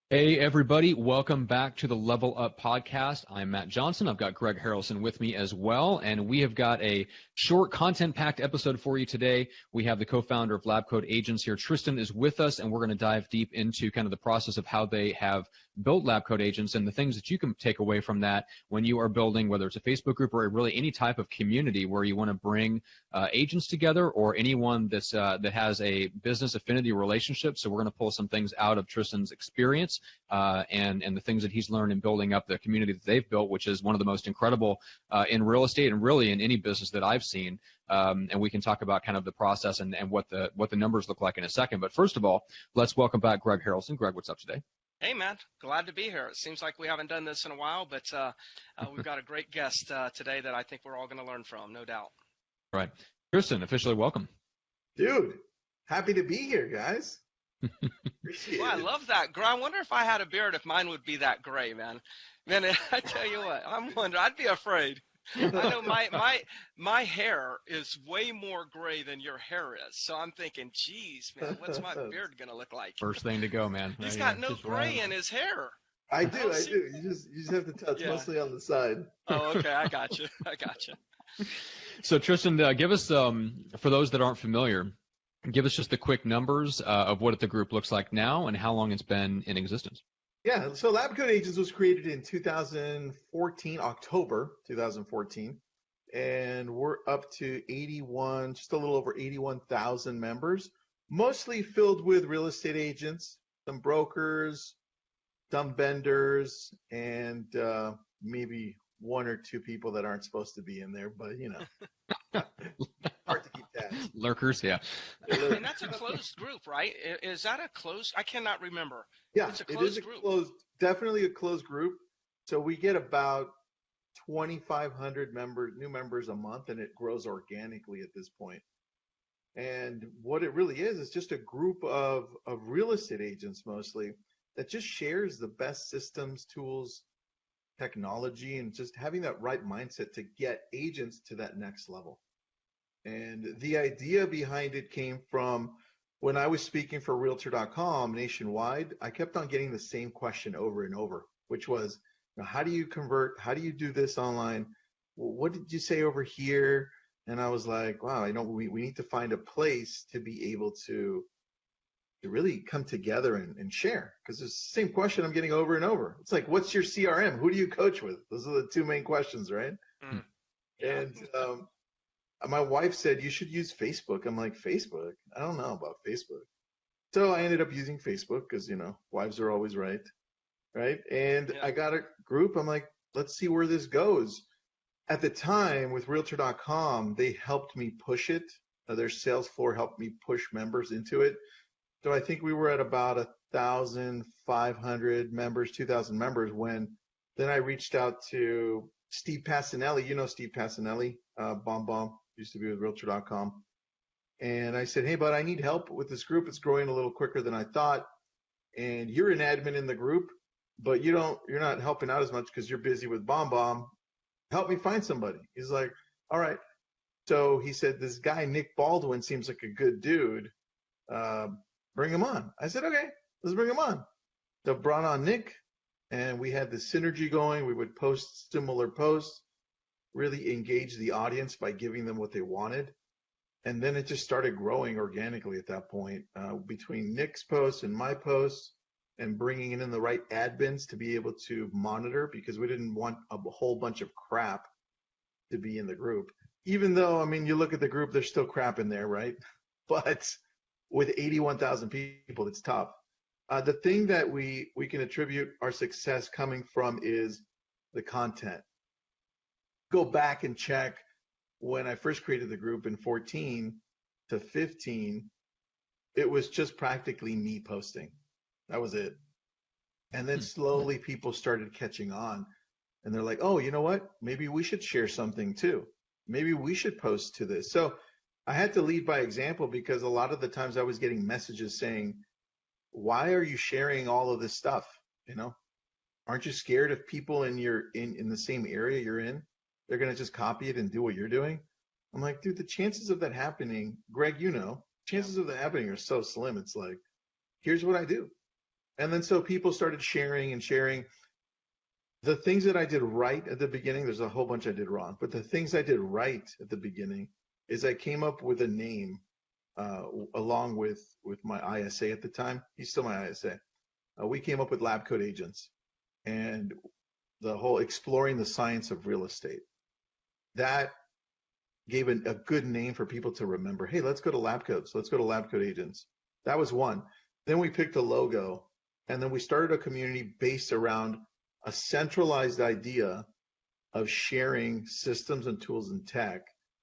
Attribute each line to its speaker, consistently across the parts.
Speaker 1: Hey, everybody. Welcome back to the Level Up Podcast. I'm Matt Johnson. I've got Greg Harrelson with me as well, and we have got a short content-packed episode for you today. We have the co-founder of LabCoat Agents here. Tristan is with us, and we're going to dive deep into kind of the process of how they have built LabCoat Agents and the things that you can take away from that when you are building, whether it's a Facebook group or really any type of community where you want to bring agents together or anyone that has a business affinity relationship. So we're going to pull some things out of Tristan's experience and the things that he's learned in building up the community that they've built, which is one of the most incredible in real estate and really in any business that I've seen. And we can talk about kind of the process and what the numbers look like in a second. But first of all, let's welcome back Greg Harrelson. Greg, what's up today?
Speaker 2: Hey, man. Glad to be here. It seems like we haven't done this in a while, but we've got a great guest today that I think we're all going to learn from, no doubt.
Speaker 1: Right. Tristan, officially welcome.
Speaker 3: Dude, happy to be here, guys. Appreciate
Speaker 2: Well, I
Speaker 3: it.
Speaker 2: love that. I wonder if I had a beard, if mine would be that gray, man. Man, I tell you what, I'm wondering. I'd be afraid. I know my hair is way more gray than your hair is, so I'm thinking, geez, man, what's my beard going to look like?
Speaker 1: First thing to go, man.
Speaker 2: He's got no gray in his hair.
Speaker 3: I do. You just have to tell. It's mostly on the side.
Speaker 2: Oh, okay. I got you.
Speaker 1: So, Tristan, give us, for those that aren't familiar, give us just the quick numbers of what the group looks like now and how long it's been in existence.
Speaker 3: Yeah. So LabCoat Agents was created in 2014, October 2014, and we're up to 81, just a little over 81,000 members, mostly filled with real estate agents, some brokers, some vendors, and maybe one or two people that aren't supposed to be in there, but you know, hard to keep tabs.
Speaker 1: Lurkers, yeah.
Speaker 2: And that's a closed group, right? Is that a closed? I cannot remember.
Speaker 3: Yeah,
Speaker 2: it's a closed group.
Speaker 3: Definitely a closed group. So we get about 2,500 new members a month, and it grows organically at this point. And what it really is just a group of real estate agents mostly that just shares the best systems, tools, technology, and just having that right mindset to get agents to that next level. And the idea behind it came from when I was speaking for Realtor.com nationwide. I kept on getting the same question over and over, which was, how do you convert? How do you do this online? Well, what did you say over here? And I was like, wow, we need to find a place to be able to really come together and share, because it's the same question I'm getting over and over. It's like, what's your CRM? Who do you coach with? Those are the two main questions, right?
Speaker 2: Mm.
Speaker 3: And my wife said, you should use Facebook. I'm like, Facebook? I don't know about Facebook. So I ended up using Facebook because, wives are always right? And I got a group. I'm like, let's see where this goes. At the time with Realtor.com, they helped me push it. Their sales floor helped me push members into it. So I think we were at about 1,500 members, 2,000 members when then I reached out to Steve Passanelli. You know Steve Passanelli, Bomb, used to be with Realtor.com. And I said, hey, bud, I need help with this group. It's growing a little quicker than I thought. And you're an admin in the group, but you're not helping out as much because you're busy with Bomb. Help me find somebody. He's like, all right. So he said, this guy, Nick Baldwin, seems like a good dude. Bring him on. I said, okay, let's bring him on. So brought on Nick, and we had the synergy going. We would post similar posts, really engage the audience by giving them what they wanted. And then it just started growing organically at that point, between Nick's posts and my posts, and bringing in the right admins to be able to monitor, because we didn't want a whole bunch of crap to be in the group. Even though, you look at the group, there's still crap in there, right? But with 81,000 people, it's tough. The thing that we can attribute our success coming from is the content. Go back and check when I first created the group in 14 to 15, it was just practically me posting. That was it. And then slowly people started catching on, and they're like, oh, you know what? Maybe we should share something too. Maybe we should post to this. So I had to lead by example, because a lot of the times I was getting messages saying, why are you sharing all of this stuff? Aren't you scared if people in the same area you're in, they're going to just copy it and do what you're doing? I'm like, dude, the chances of that happening, Greg, chances of that happening are so slim. It's like, here's what I do. And then so people started sharing and sharing. The things that I did right at the beginning, there's a whole bunch I did wrong, but the things I did right at the beginning is I came up with a name along with my ISA at the time. He's still my ISA. We came up with LabCoat Agents and the whole exploring the science of real estate. That gave a good name for people to remember. Hey, let's go to LabCoats. Let's go to LabCoat Agents. That was one. Then we picked a logo, and then we started a community based around a centralized idea of sharing systems and tools and tech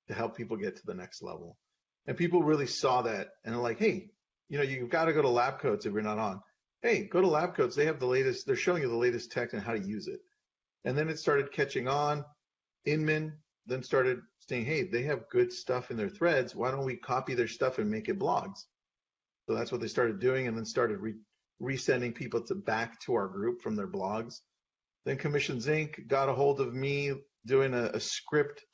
Speaker 3: to help people get to the next level. And people really saw that and are like, hey, you've got to go to LabCoats if you're not on. Hey, go to LabCoats. They have the latest, they're showing you the latest tech and how to use it. And then it started catching on. Inman then started saying, hey, they have good stuff in their threads. Why don't we copy their stuff and make it blogs? So that's what they started doing, and then started resending people back to our group from their blogs. Then Commissions Inc. got a hold of me doing a script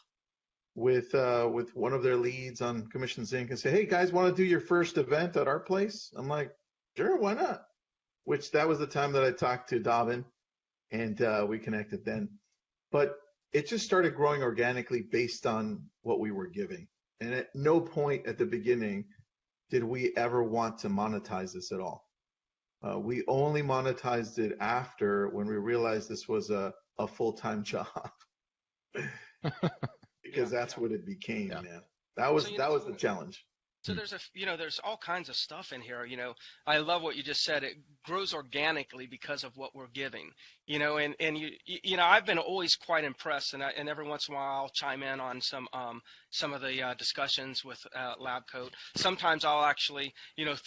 Speaker 3: with one of their leads on Commissions Inc. and say, hey guys, want to do your first event at our place? I'm like, sure, why not? Which that was the time that I talked to Dobbin, and we connected then. But it just started growing organically based on what we were giving. And at no point at the beginning did we ever want to monetize this at all. We only monetized it after when we realized this was a full-time job. Because that's what it became, man. That was the challenge.
Speaker 2: So there's there's all kinds of stuff in here. I love what you just said. It grows organically because of what we're giving. And I've been always quite impressed, and every once in a while I'll chime in on some of the discussions with LabCoat. Sometimes I'll actually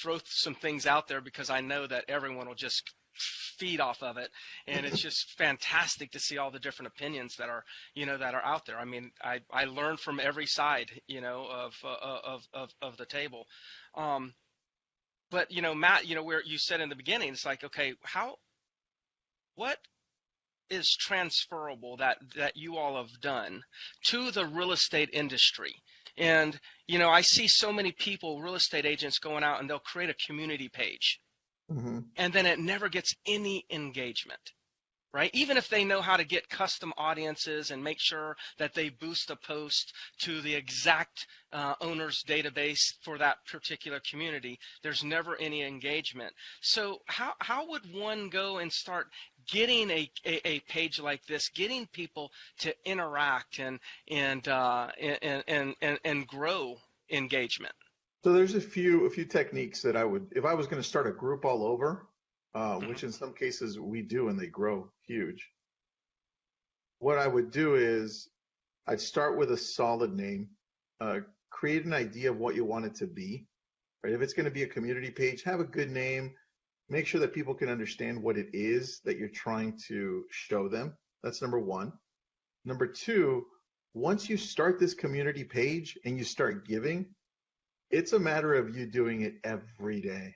Speaker 2: throw some things out there because I know that everyone will just feed off of it, and it's just fantastic to see all the different opinions that are out there. I mean, I learn from every side of the table. But Matt, where you said in the beginning, it's like, okay, what is transferable that you all have done to the real estate industry? And I see so many people, real estate agents, going out and they'll create a community page.
Speaker 3: Mm-hmm.
Speaker 2: And then it never gets any engagement, right? Even if they know how to get custom audiences and make sure that they boost a post to the exact owner's database for that particular community, there's never any engagement. So how would one go and start getting a page like this, getting people to interact and grow engagement?
Speaker 3: So there's a few techniques that I would, if I was going to start a group all over, which in some cases we do and they grow huge. What I would do is I'd start with a solid name, create an idea of what you want it to be. Right? If it's going to be a community page, have a good name. Make sure that people can understand what it is that you're trying to show them. That's number one. Number two, once you start this community page and you start giving, it's a matter of you doing it every day.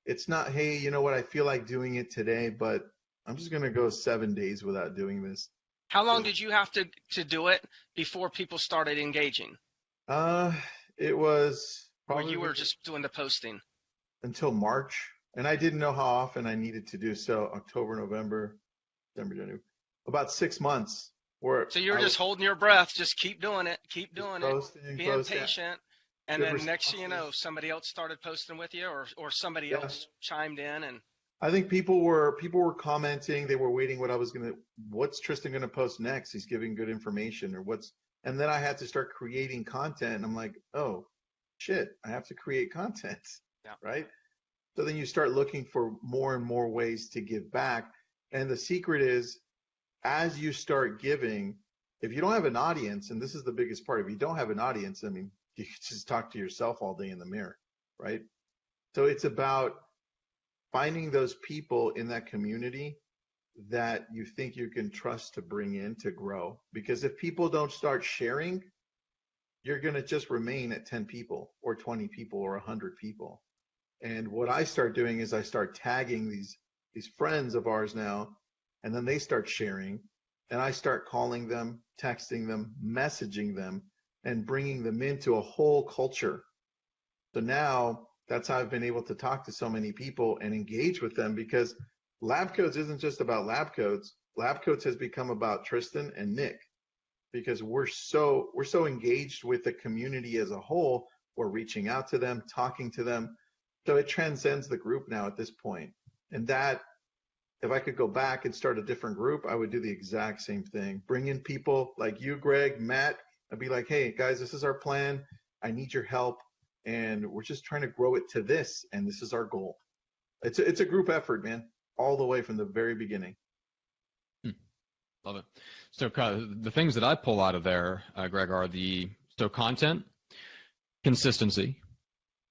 Speaker 3: It's not, hey, you know what, I feel like doing it today, but I'm just going to go 7 days without doing this.
Speaker 2: How long did you have to do it before people started engaging?
Speaker 3: It was probably,
Speaker 2: or you were just doing the posting
Speaker 3: until March, and I didn't know how often I needed to do so. October, November, December, January, about 6 months.
Speaker 2: So you were just holding your breath, just keep doing it, being patient. And then next thing you know, somebody else started posting with you, or somebody else chimed in. And
Speaker 3: I think people were commenting. They were waiting what's Tristan going to post next? He's giving good information, and then I had to start creating content. And I'm like, oh shit, I have to create content, right? So then you start looking for more and more ways to give back. And the secret is, as you start giving, if you don't have an audience, and this is the biggest part, if you don't have an audience, I mean, you can just talk to yourself all day in the mirror, right? So it's about finding those people in that community that you think you can trust to bring in to grow. Because if people don't start sharing, you're going to just remain at 10 people or 20 people or 100 people. And what I start doing is I start tagging these friends of ours now, and then they start sharing, and I start calling them, texting them, messaging them, and bringing them into a whole culture. So now That's how I've been able to talk to so many people and engage with them, because LabCoats isn't just about LabCoats. LabCoats has become about Tristan and Nick, because we're so engaged with the community as a whole. We're reaching out to them, talking to them. So it transcends the group now at this point. And that, if I could go back and start a different group, I would do the exact same thing. Bring in people like you, Greg, Matt. I'd be like, hey, guys, this is our plan. I need your help. And we're just trying to grow it to this. And this is our goal. It's a group effort, man, all the way from the very beginning.
Speaker 1: Love it. So the things that I pull out of there, Greg, are content, consistency,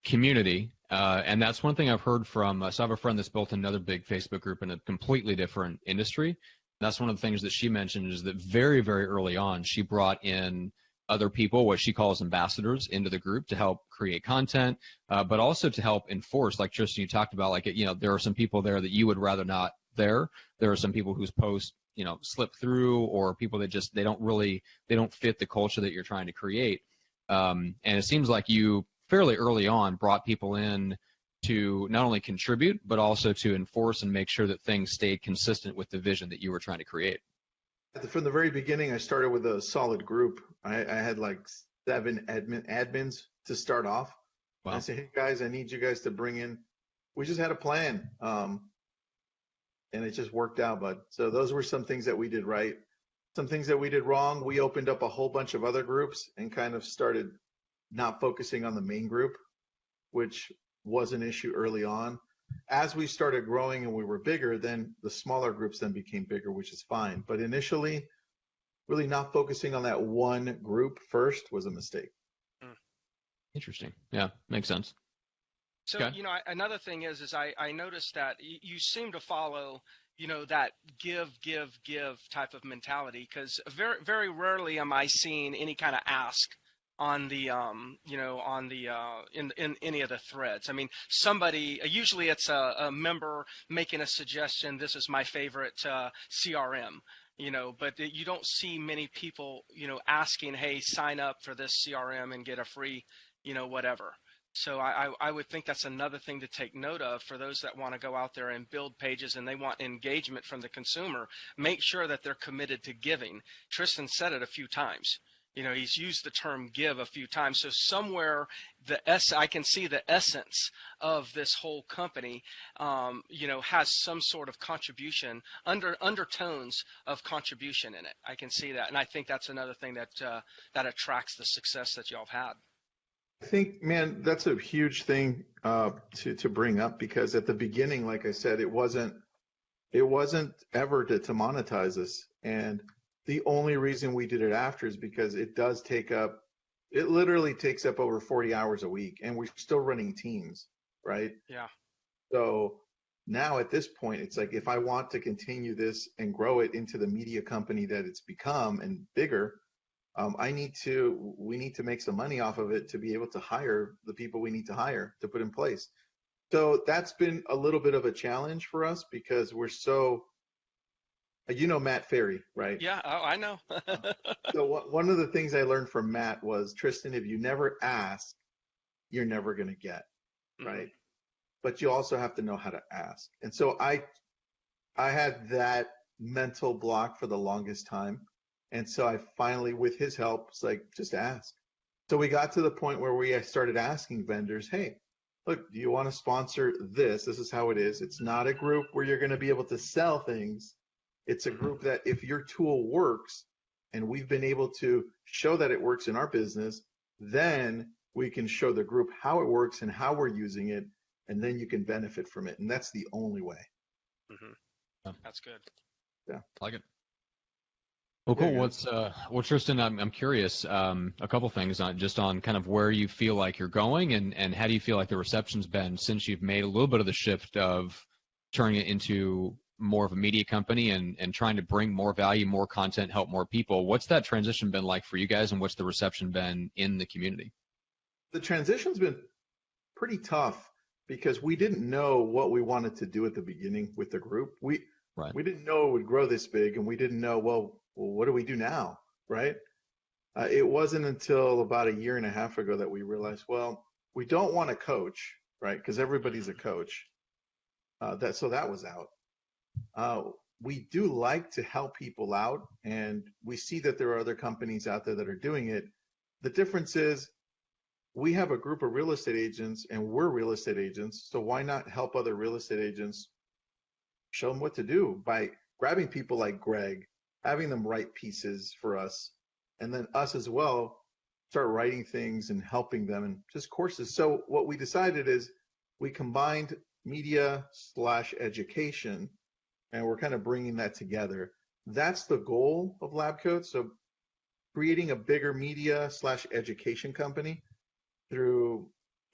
Speaker 1: community, and that's one thing I've heard from. So I have a friend that's built another big Facebook group in a completely different industry. That's one of the things that she mentioned, is that very, very early on, she brought in other people, what she calls ambassadors, into the group to help create content, but also to help enforce, like Tristan, you talked about, like, there are some people there that you would rather not there. There are some people whose posts, slip through, or people that just, they don't fit the culture that you're trying to create. And it seems like you fairly early on brought people in to not only contribute, but also to enforce and make sure that things stayed consistent with the vision that you were trying to create.
Speaker 3: From the very beginning, I started with a solid group. I had like 7 admins to start off.
Speaker 1: Wow.
Speaker 3: I said, hey guys, I need you guys to bring in. We just had a plan, and it just worked out, bud. So those were some things that we did right. Some things that we did wrong. We opened up a whole bunch of other groups and kind of started not focusing on the main group, which was an issue early on. As we started growing and we were bigger, then the smaller groups then became bigger, which is fine. But initially, really not focusing on that one group first was a mistake.
Speaker 1: Interesting. Yeah, makes sense.
Speaker 2: So,
Speaker 1: Okay.
Speaker 2: another thing is I noticed that you seem to follow, that give type of mentality, because very, very rarely am I seeing any kind of ask on the in any of the threads. I mean, somebody, usually it's a member making a suggestion. This is my favorite CRM, but you don't see many people, asking, hey, sign up for this CRM and get a free, whatever. So I would think that's another thing to take note of for those that want to go out there and build pages and they want engagement from the consumer. Make sure that they're committed to giving. Tristan said it a few times. He's used the term give a few times. So somewhere I can see the essence of this whole company, has some sort of contribution, undertones of contribution in it. I can see that. And I think that's another thing that attracts the success that y'all have had.
Speaker 3: I think, man, that's a huge thing to bring up, because at the beginning, like I said, it wasn't ever to monetize us. And the only reason we did it after is because it literally takes up over 40 hours a week, and we're still running teams, right?
Speaker 2: Yeah.
Speaker 3: So now at this point, it's like, if I want to continue this and grow it into the media company that it's become and bigger, we need to make some money off of it to be able to hire the people we need to hire to put in place. So that's been a little bit of a challenge for us, because we're so, Matt Ferry, right?
Speaker 2: Yeah, I know.
Speaker 3: So one of the things I learned from Matt was, Tristan, if you never ask, you're never going to get, right? But you also have to know how to ask. And so I had that mental block for the longest time. And so I finally, with his help, was like, just ask. So we got to the point where we started asking vendors, hey, look, do you want to sponsor this? This is how it is. It's not a group where you're going to be able to sell things. It's a group that if your tool works, and we've been able to show that it works in our business, then we can show the group how it works and how we're using it, and then you can benefit from it. And that's the only way.
Speaker 2: Mm-hmm. That's good.
Speaker 3: Yeah.
Speaker 1: I like it. Well, cool. Well, Tristan, I'm curious, a couple things just on kind of where you feel like you're going, and how do you feel like the reception's been since you've made a little bit of the shift of turning it into more of a media company and trying to bring more value, more content, help more people. What's that transition been like for you guys, and what's the reception been in the community?
Speaker 3: The transition's been pretty tough, because we didn't know what we wanted to do at the beginning with the group. We didn't know it would grow this big, and we didn't know, well, what do we do now, right? It wasn't until about a year and a half ago that we realized, well, we don't want to coach. right? Because everybody's a coach. So that was out. We do like to help people out, and we see that there are other companies out there that are doing it. The difference is we have a group of real estate agents, and we're real estate agents. So why not help other real estate agents, show them what to do by grabbing people like Greg, having them write pieces for us, and then us as well start writing things and helping them and just courses. So what we decided is we combined media/education, and we're kind of bringing that together. That's the goal of LabCoat. So creating a bigger media/education company through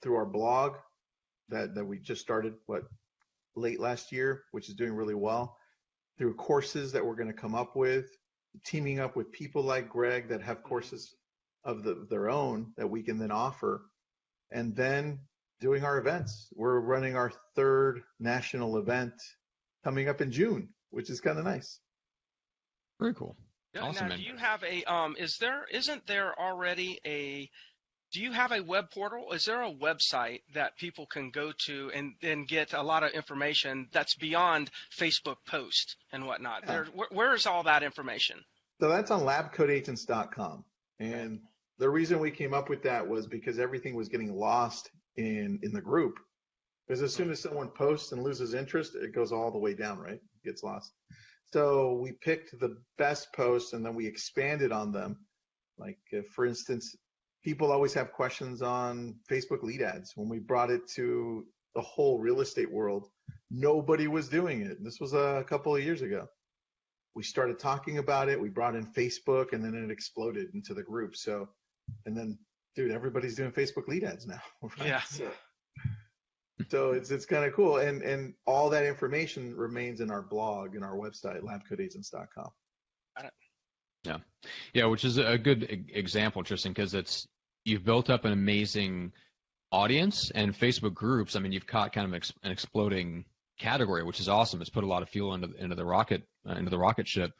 Speaker 3: our blog that we just started late last year, which is doing really well, through courses that we're going to come up with, teaming up with people like Greg that have courses of their own that we can then offer, and then doing our events. We're running our 3rd national event coming up in June, which is kind of nice.
Speaker 1: Very cool. Awesome,
Speaker 2: now,
Speaker 1: man.
Speaker 2: do you have a do you have a web portal? Is there a website that people can go to and then get a lot of information that's beyond Facebook posts and whatnot?
Speaker 3: Yeah.
Speaker 2: Where is all that information?
Speaker 3: So that's on LabCoatAgents.com. And the reason we came up with that was because everything was getting lost in the group. Because as soon as someone posts and loses interest, it goes all the way down, right? It gets lost. So we picked the best posts and then we expanded on them. Like, for instance, people always have questions on Facebook lead ads. When we brought it to the whole real estate world, nobody was doing it. This was a couple of years ago. We started talking about it. We brought in Facebook, and then it exploded into the group. So, and then, dude, everybody's doing Facebook lead ads now. Right?
Speaker 2: Yeah.
Speaker 3: So it's kind of cool. And all that information remains in our blog and our website, LabCoatAgents.com.
Speaker 1: Yeah, which is a good example, Tristan, because you've built up an amazing audience, and Facebook groups. I mean, you've caught kind of an exploding category, which is awesome. It's put a lot of fuel into the rocket ship.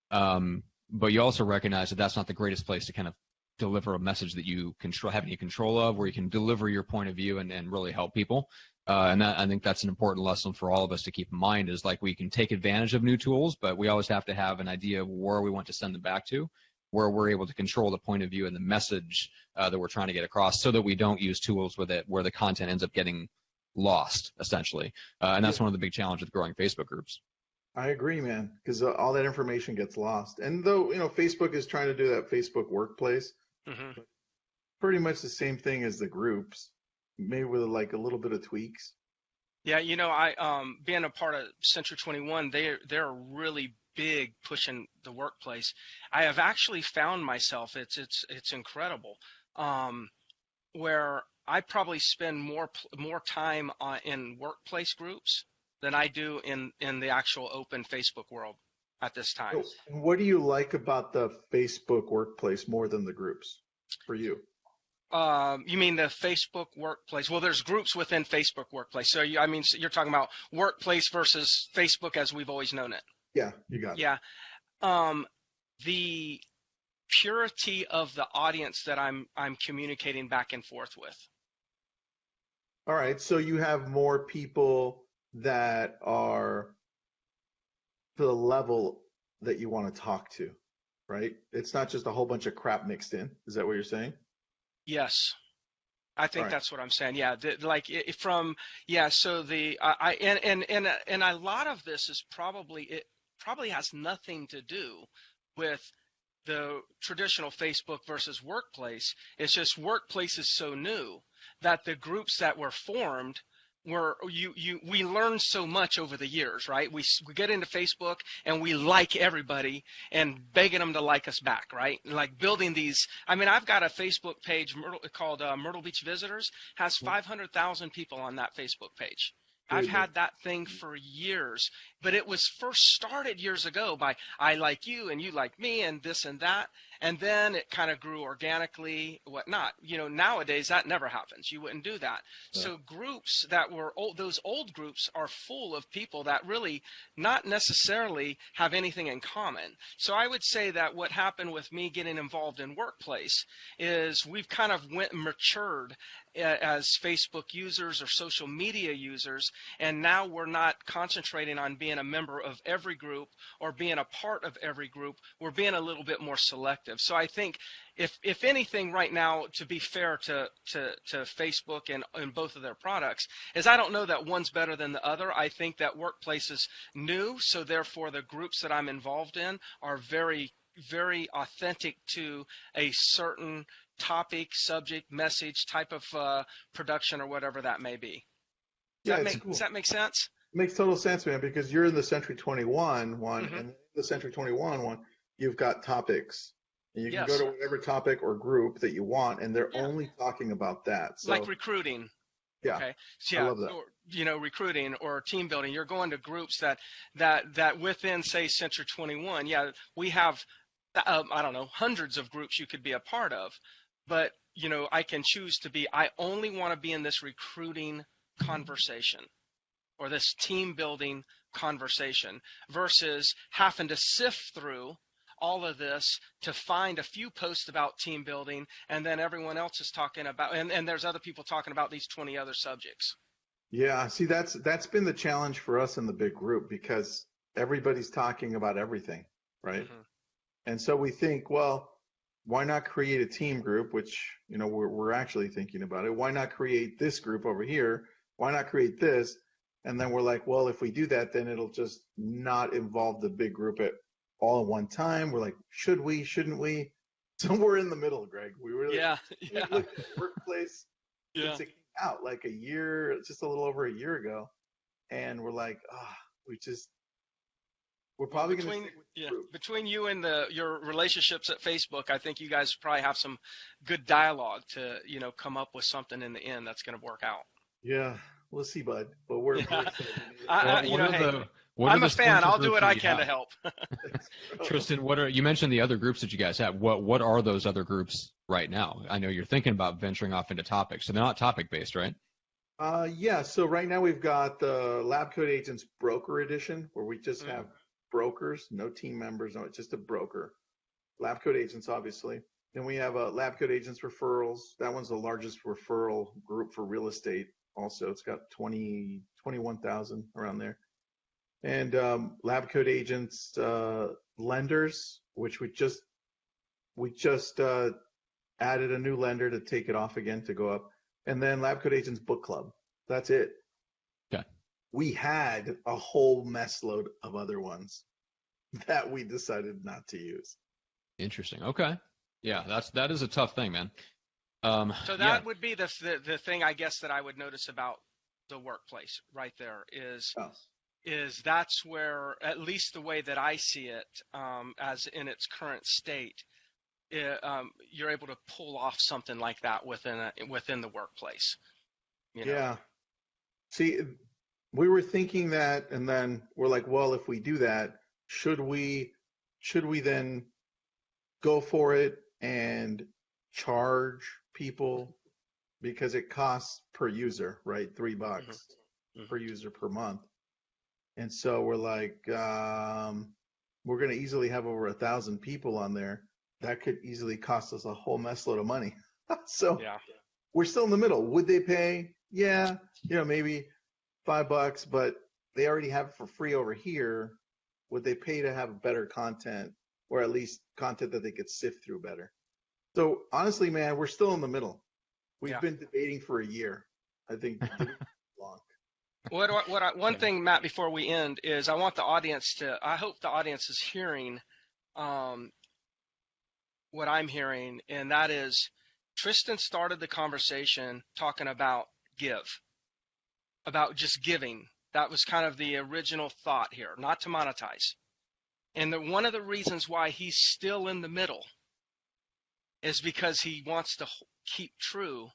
Speaker 1: But you also recognize that that's not the greatest place to kind of deliver a message that you have any control of, where you can deliver your point of view and really help people. And I think that's an important lesson for all of us to keep in mind, is like we can take advantage of new tools, but we always have to have an idea of where we want to send them back to, where we're able to control the point of view and the message that we're trying to get across, so that we don't use tools where the content ends up getting lost, essentially. And that's one of the big challenges with growing Facebook groups.
Speaker 3: I agree, man, because all that information gets lost. And though, Facebook is trying to do that Facebook workplace, pretty much the same thing as the groups, maybe with like a little bit of tweaks.
Speaker 2: Yeah, I being a part of Century 21, they're really big pushing the workplace. I have actually found myself, it's incredible, where I probably spend more time in workplace groups than I do in the actual open Facebook world at this time.
Speaker 3: So what do you like about the Facebook workplace more than the groups for you?
Speaker 2: You mean the Facebook workplace? Well, there's groups within Facebook workplace. So you're talking about workplace versus Facebook as we've always known it.
Speaker 3: Yeah, you got it.
Speaker 2: Yeah. The purity of the audience that I'm communicating back and forth with.
Speaker 3: All right. So you have more people that are to the level that you want to talk to, right? It's not just a whole bunch of crap mixed in. Is that what you're saying?
Speaker 2: Yes. I think
Speaker 3: Right.
Speaker 2: that's what I'm saying. Yeah, So a lot of this is probably has nothing to do with the traditional Facebook versus workplace. It's just workplace is so new that the groups that were formed we learn so much over the years, right? We get into Facebook and we like everybody and begging them to like us back, right? Like building these. I mean, I've got a Facebook page called Myrtle Beach Visitors, has 500,000 people on that Facebook page. I've had that thing for years, but it was first started years ago by I like you and you like me and this and that. And then it kind of grew organically, whatnot. Nowadays that never happens. You wouldn't do that.
Speaker 3: Yeah.
Speaker 2: So groups that were old, those old groups are full of people that really not necessarily have anything in common. So I would say that what happened with me getting involved in Workplace is we've kind of matured as Facebook users or social media users, and now we're not concentrating on being a member of every group or being a part of every group. We're being a little bit more selective. So I think if anything right now, to be fair to Facebook and both of their products, is I don't know that one's better than the other. I think that Workplace is new, so therefore the groups that I'm involved in are very, very authentic to a certain topic, subject, message, type of production or whatever that may be. Does that make sense?
Speaker 3: It makes total sense, man, because you're in the Century 21 one,
Speaker 2: Mm-hmm.
Speaker 3: and the Century 21 one, you've got topics. And you can
Speaker 2: Yes.
Speaker 3: go to whatever topic or group that you want, and they're only talking about that. So,
Speaker 2: like recruiting.
Speaker 3: yeah,
Speaker 2: Okay. So,
Speaker 3: I love that.
Speaker 2: Or, recruiting or team building. You're going to groups that within, say, Century 21, we have, I don't know, hundreds of groups you could be a part of. But, I can choose I only want to be in this recruiting conversation or this team building conversation versus having to sift through all of this to find a few posts about team building, and then everyone else is talking about, and there's other people talking about these 20 other subjects.
Speaker 3: Yeah, see, that's been the challenge for us in the big group because everybody's talking about everything, right?
Speaker 2: Mm-hmm.
Speaker 3: And so we think, well, why not create a team group, which, we're actually thinking about it. Why not create this group over here? Why not create this? And then we're like, well, if we do that, then it'll just not involve the big group at all at one time. We're like, should we, shouldn't we? So we're in the middle, Greg. We really we looked at Workplace.
Speaker 2: Yeah.
Speaker 3: It came out like just a little over a year ago. And we're like, we're probably going to stick with the group.
Speaker 2: Between you and your relationships at Facebook, I think you guys probably have some good dialogue to, come up with something in the end that's going to work out.
Speaker 3: Yeah, we'll see, bud. But we're excited.
Speaker 2: I'm a fan. I'll do what I can to help.
Speaker 1: Tristan, you mentioned the other groups that you guys have. What are those other groups right now? I know you're thinking about venturing off into topics, so they're not topic based, right?
Speaker 3: Yeah. So right now we've got the LabCoat Agents Broker Edition, where we just have brokers, no team members, no, it's just a broker. LabCoat Agents, obviously. Then we have LabCoat Agents Referrals. That one's the largest referral group for real estate. Also, it's got 21,000 around there. And LabCoat Agents Lenders, which we just added a new lender to take it off again to go up. And then LabCoat Agents Book Club. That's it.
Speaker 1: Okay.
Speaker 3: We had a whole mess load of other ones that we decided not to use.
Speaker 1: Interesting. Okay. Yeah, that is a tough thing, man.
Speaker 2: So that would be the thing, I guess, that I would notice about the Workplace right there is that's where, at least the way that I see it, as in its current state, you're able to pull off something like that within the Workplace.
Speaker 3: Yeah. See, we were thinking that, and then we're like, well, if we do that, should we then go for it and charge people, because it costs per user, right? $3 per user per month. And so we're like, we're going to easily have over 1,000 people on there. That could easily cost us a whole mess load of money. So we're still in the middle. Would they pay? Yeah, maybe $5, but they already have it for free over here. Would they pay to have better content, or at least content that they could sift through better? So honestly, man, we're still in the middle. We've been debating for a year. I think long.
Speaker 2: One thing, Matt, before we end, is I want the audience I hope the audience is hearing what I'm hearing, and that is Tristan started the conversation talking about about just giving. That was kind of the original thought here, not to monetize. And one of the reasons why he's still in the middle is because he wants to keep true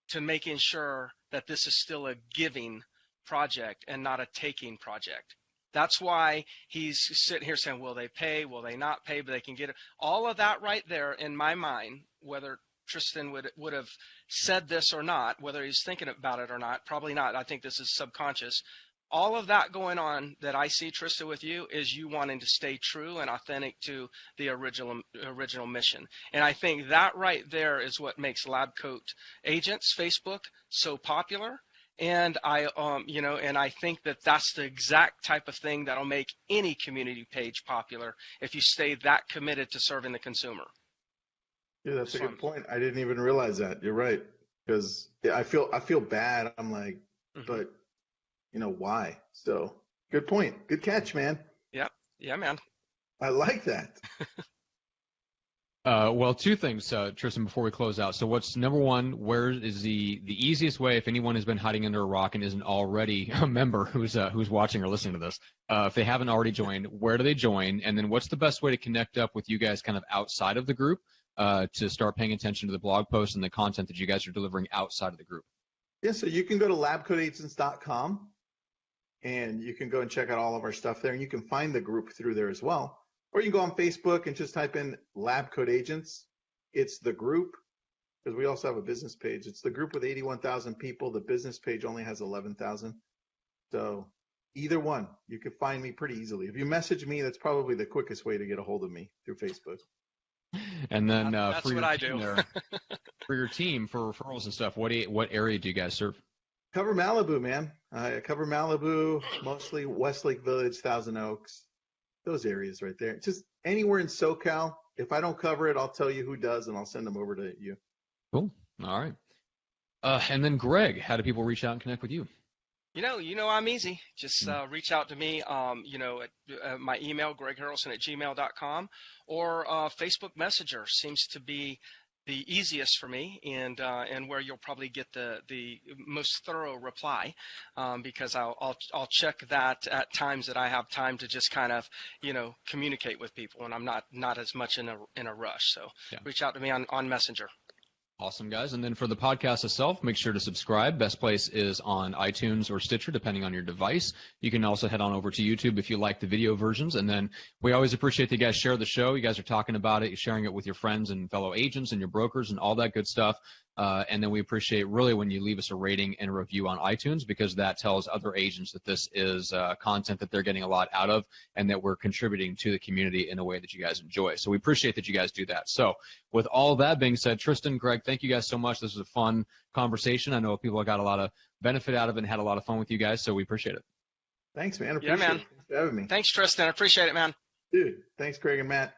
Speaker 2: to making sure that this is still a giving project and not a taking project. That's why he's sitting here saying, will they pay? Will they not pay? But they can get it. All of that right there in my mind, whether Tristan would have said this or not, whether he's thinking about it or not, probably not. I think this is subconscious. All of that going on that I see, Tristan, with you is you wanting to stay true and authentic to the original mission. And I think that right there is what makes LabCoat Agents Facebook so popular. And I think that that's the exact type of thing that'll make any community page popular if you stay that committed to serving the consumer.
Speaker 3: Yeah, that's a good point. I didn't even realize that. You're right. Because I feel bad. I'm like, but why? So good point. Good catch, man.
Speaker 2: Yeah. Yeah, man.
Speaker 3: I like that.
Speaker 1: Well, two things, Tristan, before we close out. So what's number one, where is the easiest way if anyone has been hiding under a rock and isn't already a member who's watching or listening to this, if they haven't already joined, where do they join? And then what's the best way to connect up with you guys kind of outside of the group to start paying attention to the blog posts and the content that you guys are delivering outside of the group?
Speaker 3: Yeah, so you can go to labcoatagents.com and you can go and check out all of our stuff there, and you can find the group through there as well. Or you can go on Facebook and just type in LabCoat Agents. It's the group, because we also have a business page. It's the group with 81,000 people. The business page only has 11,000. So either one, you can find me pretty easily. If you message me, that's probably the quickest way to get a hold of me, through Facebook.
Speaker 1: And then
Speaker 2: that's
Speaker 1: for
Speaker 2: what I do.
Speaker 1: For your team, for referrals and stuff, what area do you guys serve?
Speaker 3: Cover Malibu, man. I cover Malibu, mostly Westlake Village, Thousand Oaks. Those areas right there. Just anywhere in SoCal. If I don't cover it, I'll tell you who does, and I'll send them over to you.
Speaker 1: Cool. All right. And then Greg, how do people reach out and connect with you?
Speaker 2: I'm easy. Just reach out to me, at my email, gregharrelson@gmail.com, or Facebook Messenger seems to be the easiest for me, and where you'll probably get the most thorough reply, because I'll check that at times that I have time to just kind of communicate with people, and I'm not as much in a rush. So reach out to me on Messenger.
Speaker 1: Awesome, guys. And then for the podcast itself, make sure to subscribe. Best place is on iTunes or Stitcher, depending on your device. You can also head on over to YouTube if you like the video versions. And then we always appreciate that you guys share the show. You guys are talking about it, you're sharing it with your friends and fellow agents and your brokers and all that good stuff. And then we appreciate really when you leave us a rating and a review on iTunes, because that tells other agents that this is content that they're getting a lot out of and that we're contributing to the community in a way that you guys enjoy. So we appreciate that you guys do that. So with all that being said, Tristan, Greg, thank you guys so much. This was a fun conversation. I know people got a lot of benefit out of it and had a lot of fun with you guys, so we appreciate it.
Speaker 3: Thanks, man. Appreciate it. Thanks for having me.
Speaker 2: Thanks, Tristan. I appreciate it, man.
Speaker 3: Dude, thanks, Craig and Matt.